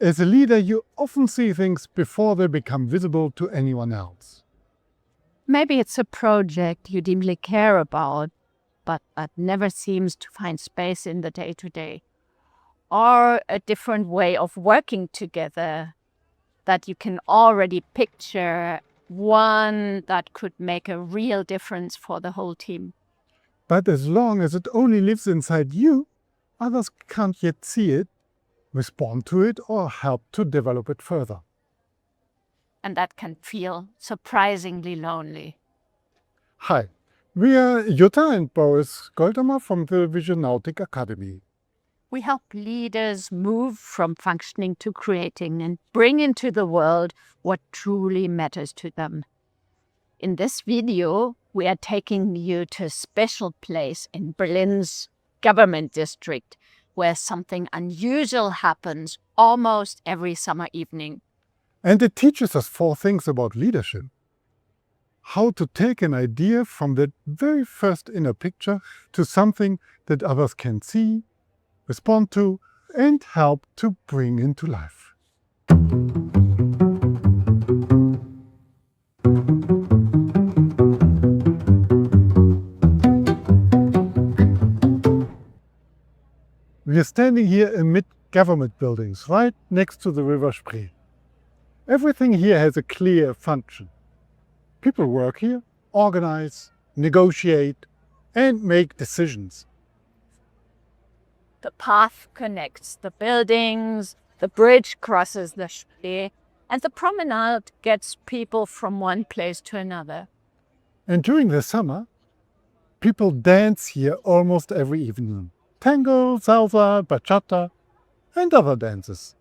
As a leader, you often see things before they become visible to anyone else. Maybe it's a project you deeply care about, but that never seems to find space in the day-to-day. Or a different way of working together that you can already picture, one that could make a real difference for the whole team. But as long as it only lives inside you, others can't yet see it, respond to it, or help to develop it further. And that can feel surprisingly lonely. Hi, we are Jutta and Boris Goldamer from the Visionautic Academy. We help leaders move from functioning to creating and bring into the world what truly matters to them. In this video, we are taking you to a special place in Berlin's government district, where something unusual happens almost every summer evening. And it teaches us 4 things about leadership. How to take an idea from that very first inner picture to something that others can see, respond to, and help to bring into life. We are standing here amid government buildings, right next to the River Spree. Everything here has a clear function. People work here, organize, negotiate, and make decisions. The path connects the buildings, the bridge crosses the Spree, and the promenade gets people from one place to another. And during the summer, people dance here almost every evening. Tango, salsa, bachata, and other dances.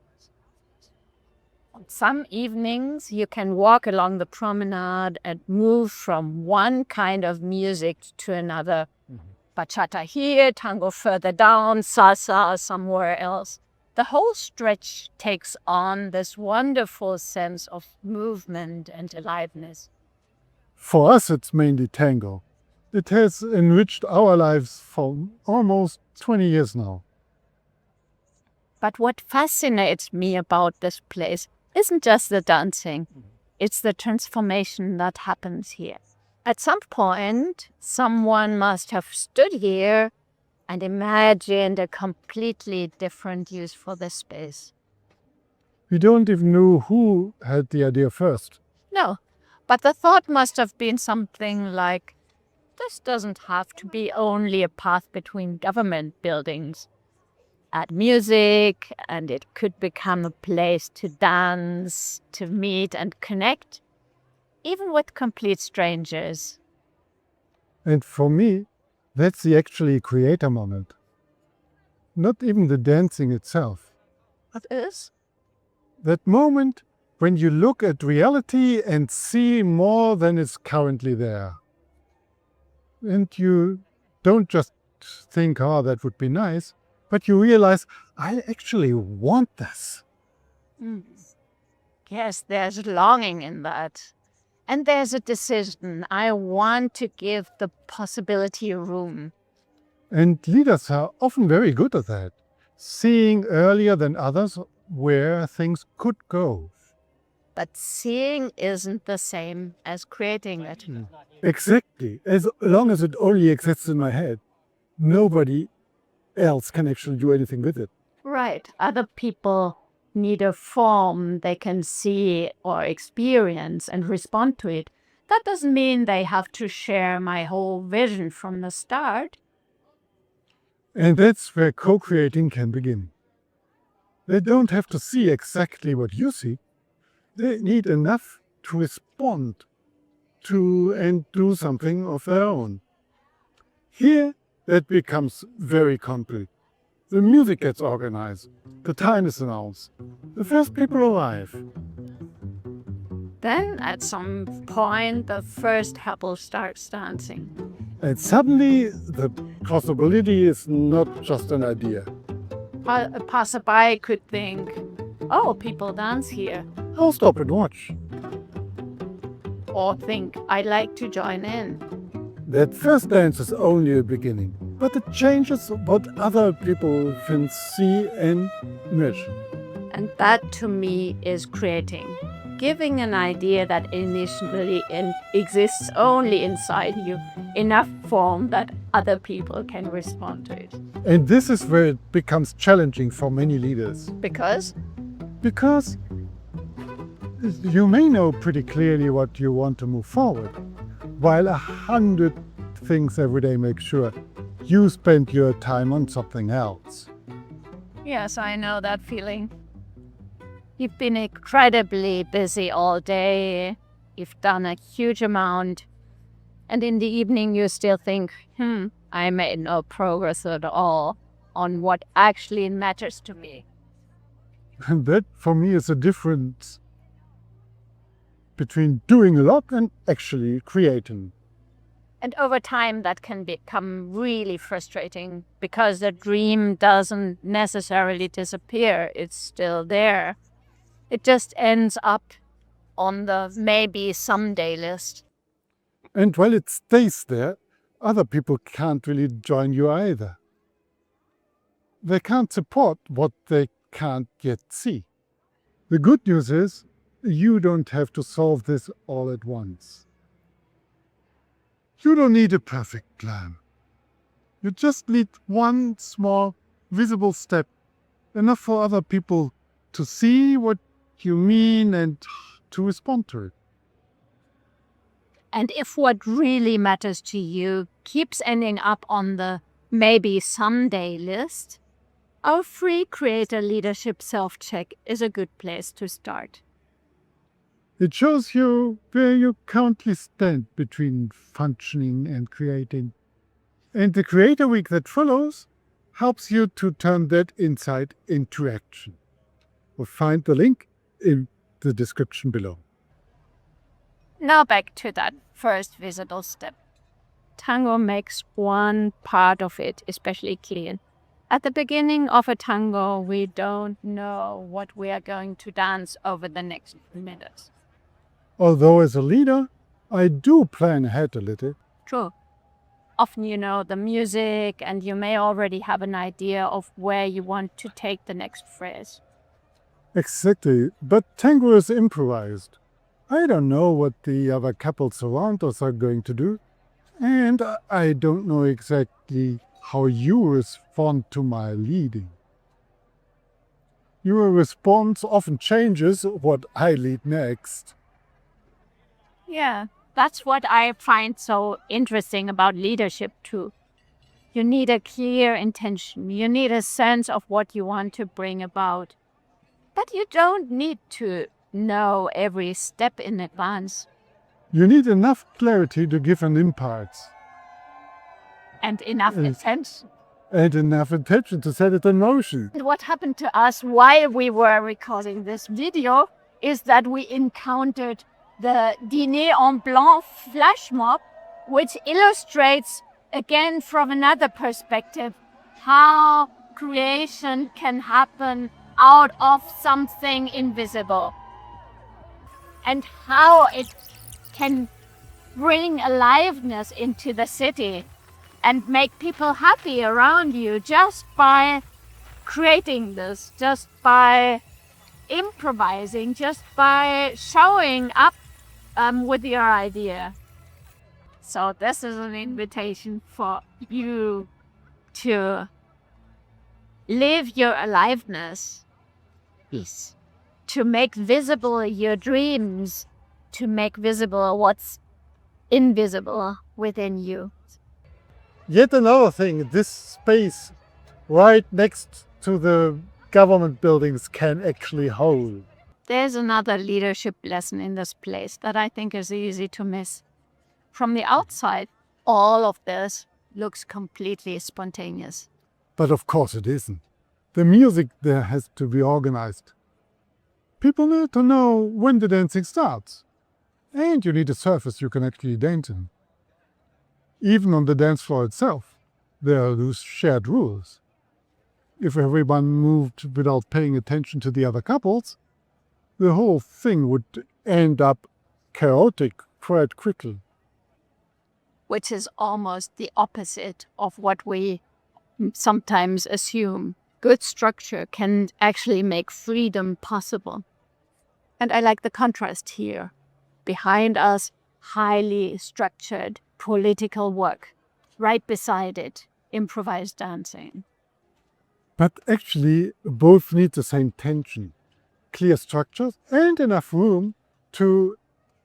On some evenings, you can walk along the promenade and move from one kind of music to another. Bachata here, tango further down, salsa somewhere else. The whole stretch takes on this wonderful sense of movement and aliveness. For us, it's mainly tango. It has enriched our lives for almost 20 years now. But what fascinates me about this place isn't just the dancing, it's the transformation that happens here. At some point, someone must have stood here and imagined a completely different use for this space. We don't even know who had the idea first. No, but the thought must have been something like, this doesn't have to be only a path between government buildings. Add music, and it could become a place to dance, to meet and connect, even with complete strangers. And for me, that's the actually creator moment. Not even the dancing itself. What is? That moment when you look at reality and see more than is currently there. And you don't just think, oh, that would be nice, but you realize, I actually want this. Yes, there's longing in that. And there's a decision. I want to give the possibility room. And leaders are often very good at that, seeing earlier than others where things could go. But seeing isn't the same as creating it. Exactly. As long as it only exists in my head, nobody else can actually do anything with it. Right. Other people need a form they can see or experience and respond to it. That doesn't mean they have to share my whole vision from the start. And that's where co-creating can begin. They don't have to see exactly what you see. They need enough to respond to and do something of their own. Here, that becomes very concrete. The music gets organized, the time is announced, the first people arrive. Then, at some point, the first couple starts dancing. And suddenly, the possibility is not just an idea. A passerby could think, oh, people dance here. I'll stop and watch. Or think, I'd like to join in. That first dance is only a beginning, but it changes what other people can see and imagine. And that to me is creating. Giving an idea that initially exists only inside you, enough form that other people can respond to it. And this is where it becomes challenging for many leaders. Because Because you may know pretty clearly what you want to move forward, while 100 things every day make sure you spend your time on something else. yes, I know that feeling. You've been incredibly busy all day. You've done a huge amount. And in the evening, you still think, I made no progress at all on what actually matters to me. And that, for me, is a difference between doing a lot and actually creating. And over time, that can become really frustrating because the dream doesn't necessarily disappear. It's still there. It just ends up on the maybe someday list. And while it stays there, other people can't really join you either. They can't support what they can't yet see. The good news is, you don't have to solve this all at once. You don't need a perfect plan. You just need one small, visible step, enough for other people to see what you mean and to respond to it. And if what really matters to you keeps ending up on the maybe someday list, our free creator leadership self-check is a good place to start. It shows you where you currently stand between functioning and creating. And the Creator Week that follows helps you to turn that insight into action. We'll find the link in the description below. Now back to that first visible step. Tango makes one part of it especially clear. At the beginning of a tango, we don't know what we are going to dance over the next minutes. Although as a leader, I do plan ahead a little. True. Often you know the music and you may already have an idea of where you want to take the next phrase. Exactly, but tango is improvised. I don't know what the other couples around us are going to do, and I don't know exactly how you respond to my leading. Your response often changes what I lead next. Yeah, that's what I find so interesting about leadership too. You need a clear intention. You need a sense of what you want to bring about. But you don't need to know every step in advance. You need enough clarity to give an impulse. And enough attention. And enough attention to set it in motion. And what happened to us while we were recording this video is that we encountered the Dîner en Blanc flash mob, which illustrates again from another perspective how creation can happen out of something invisible and how it can bring aliveness into the city and make people happy around you just by creating this, just by improvising, just by showing up with your idea. So this is an invitation for you to live your aliveness, yes, to make visible your dreams, to make visible what's invisible within you. Yet another thing, this space right next to the government buildings can actually hold. There's another leadership lesson in this place that I think is easy to miss. From the outside, all of this looks completely spontaneous. But of course it isn't. The music there has to be organized. People need to know when the dancing starts. And you need a surface you can actually dance in. Even on the dance floor itself, there are those shared rules. If everyone moved without paying attention to the other couples, the whole thing would end up chaotic quite quickly. Which is almost the opposite of what we sometimes assume. Good structure can actually make freedom possible. And I like the contrast here. Behind us, highly structured political work. Right beside it, improvised dancing. But actually, both need the same tension, clear structures and enough room to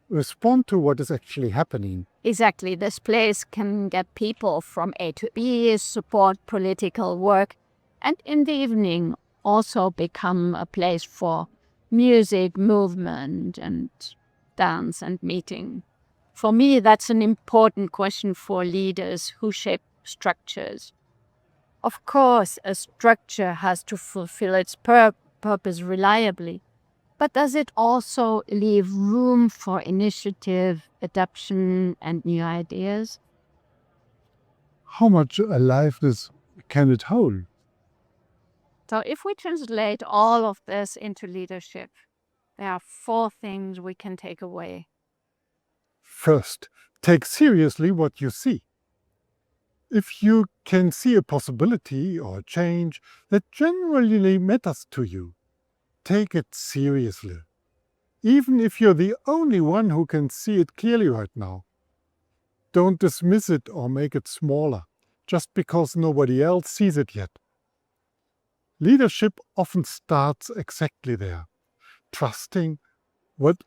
respond to what is actually happening. Exactly. This place can get people from A to B, support political work, and in the evening also become a place for music, movement, and dance and meeting. For me, that's an important question for leaders who shape structures. Of course, a structure has to fulfill its purpose reliably, but does it also leave room for initiative, adaptation, and new ideas? How much aliveness can it hold? So if we translate all of this into leadership, there are 4 things we can take away. First, take seriously what you see. If you can see a possibility or a change that genuinely matters to you, take it seriously. Even if you're the only one who can see it clearly right now. Don't dismiss it or make it smaller, just because nobody else sees it yet. Leadership often starts exactly there, trusting what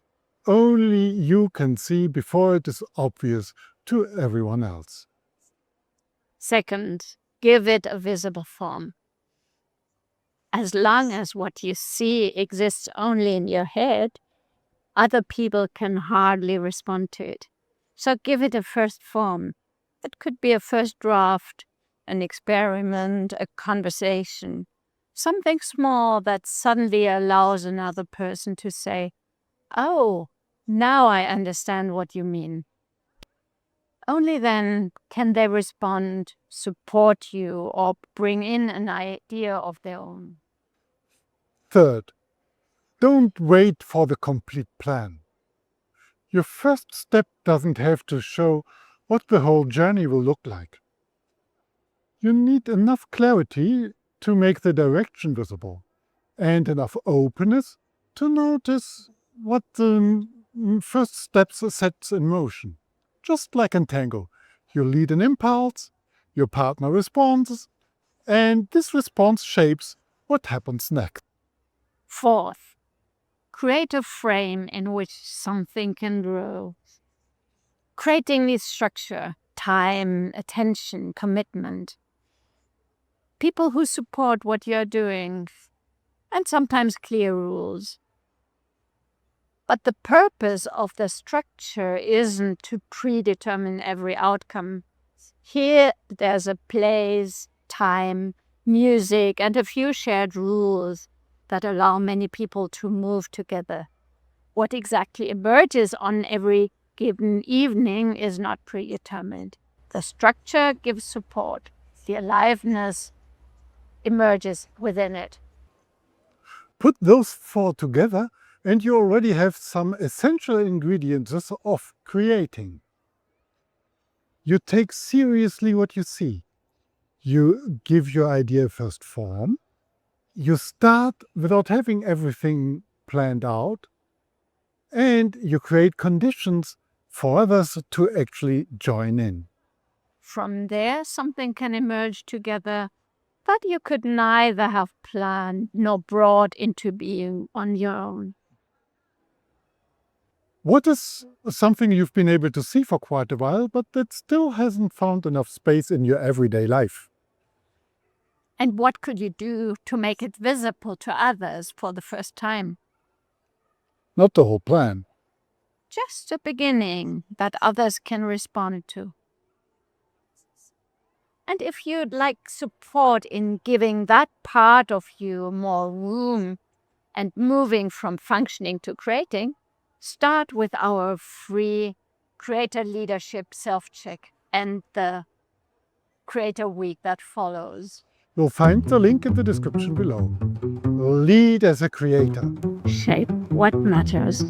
only you can see before it is obvious to everyone else. Second, give it a visible form. As long as what you see exists only in your head, other people can hardly respond to it. So give it a first form. It could be a first draft, an experiment, a conversation, something small that suddenly allows another person to say, "Oh, now I understand what you mean." Only then can they respond, support you, or bring in an idea of their own. Third, don't wait for the complete plan. Your first step doesn't have to show what the whole journey will look like. You need enough clarity to make the direction visible, and enough openness to notice what the first steps sets in motion. Just like in Tango, you lead an impulse, your partner responds, and this response shapes what happens next. Fourth, create a frame in which something can grow. Creating this structure, time, attention, commitment. People who support what you're doing, and sometimes clear rules. But the purpose of the structure isn't to predetermine every outcome. Here, there's a place, time, music, and a few shared rules that allow many people to move together. What exactly emerges on every given evening is not predetermined. The structure gives support. The aliveness emerges within it. Put those 4 together, and you already have some essential ingredients of creating. You take seriously what you see. You give your idea first form. You start without having everything planned out. And you create conditions for others to actually join in. From there, something can emerge together that you could neither have planned nor brought into being on your own. What is something you've been able to see for quite a while, but that still hasn't found enough space in your everyday life? And what could you do to make it visible to others for the first time? Not the whole plan. Just a beginning that others can respond to. And if you'd like support in giving that part of you more room and moving from functioning to creating, start with our free Creator Leadership Self-Check and the Creator Week that follows. You'll find the link in the description below. Lead as a creator. Shape what matters.